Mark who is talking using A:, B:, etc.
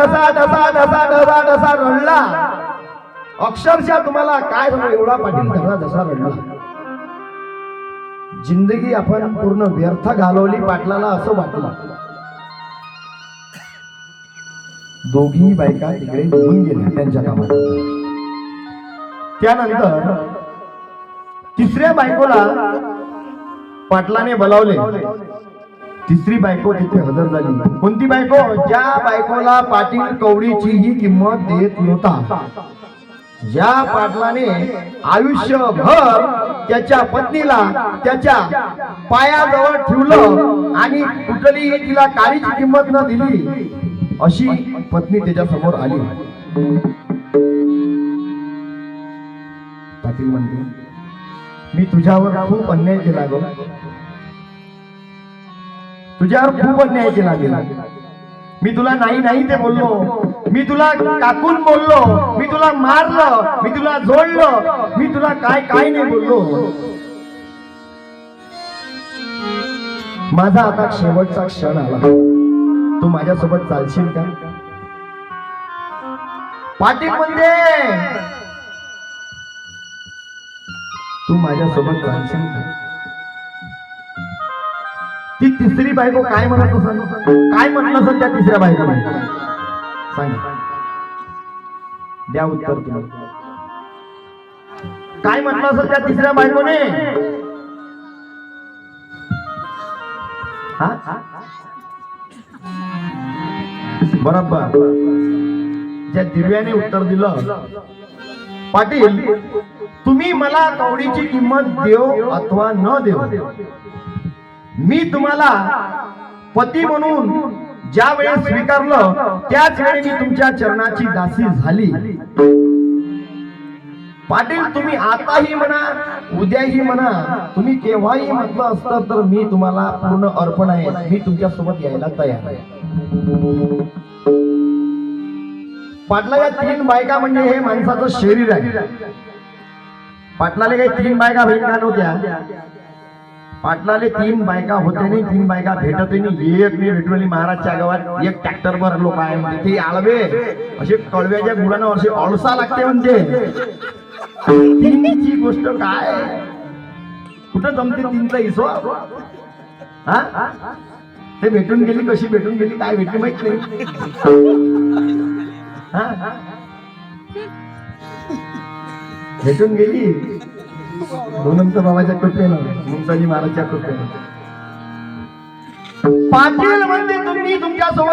A: ढसा ढसा ढसा ढसा ढसा रडला. अक्षरशः तुम्हाला काय सांगू, एवढा पाटील ढसा ढसा रडला. जिंदगी आपण पूर्ण व्यर्थ घालवली पाटलाला असं वाटलं. दोघी बायका तिकडे निघून गेल्या त्यांच्या कामात. त्यानंतर तिसऱ्या बायकोला पाटलाने बोलावले. तिसरी बायको तिथे हजर झाली. कोणती बायको? ज्या बायकोला पाटील कवडीचीही किंमत देत नव्हता, ज्या पाटलाने आयुष्यभर त्याच्या पत्नीला त्याच्या पायाजवळ ठेवलं आणि कुठलीही तिला काळीची किंमत न दिली, अशी पत्नी त्याच्या समोर आली. पाटील म्हणते, मी तुझ्यावर खूप अन्याय केला ग, तुझ्यावर खूप अन्याय केला गेला. मी तुला नाही नाही ते बोललो, मी तुला टाकून बोललो, मी तुला मारलं, मी तुला जोडलं, मी तुला काय काय नाही बोललो. माझा आता शेवटचा क्षण आला, तू माझ्यासोबत चालशील का? पाटील म्हणते, तू माझ्यासोबत चालशील का? ती तिसरी बायको काय म्हणत असेल, काय म्हटलं असेल त्या तिसऱ्या बायकोने? सांगा, द्या उत्तर तुम्ही. काय म्हटलं असेल त्या तिसऱ्या बायकोने? बरोबर, ज्या दिव्याने उत्तर दिलं, पाटील तुम्ही मला कवडीची किंमत देव अथवा न देव, मी तुम्हाला पती म्हणून ज्या वेळेस स्वीकारलं त्याच वेळी मी तुमच्या चरणाची दासी झाली. पाटील तुम्ही आताही म्हणा, उद्याही म्हणा, तुम्ही केव्हाही म्हटलं असतं तर मी तुम्हाला पूर्ण अर्पण आहे, मी तुमच्या सोबत यायला तयार आहे. पाटलाच्या 3 बायका म्हणजे हे माणसाचं शरीर आहे. पाटलाले काही 3 बायका भेटणार नव्हत्या. पाटलाले 3 बायका होते नाही, 3 बायका भेटत नाही. एक मी भेटवली महाराजच्या गावात, एक ट्रॅक्टरवर लोक आहे म्हणते, ते आळवे असे कळव्याच्या गुळानं असे अळसा लागते म्हणते. 3ची गोष्ट काय, कुठं जमते 3चा हिस्सा? हा, ते भेटून गेली, कशी भेटून गेली, काय भेटली माहित नाही. भेटून गेली दोनंत बाबाच्या कृपेनं, मुंसाजी महाराजच्या कृपेनं. पाटील म्हणते, तुम्ही तुमच्या सोबत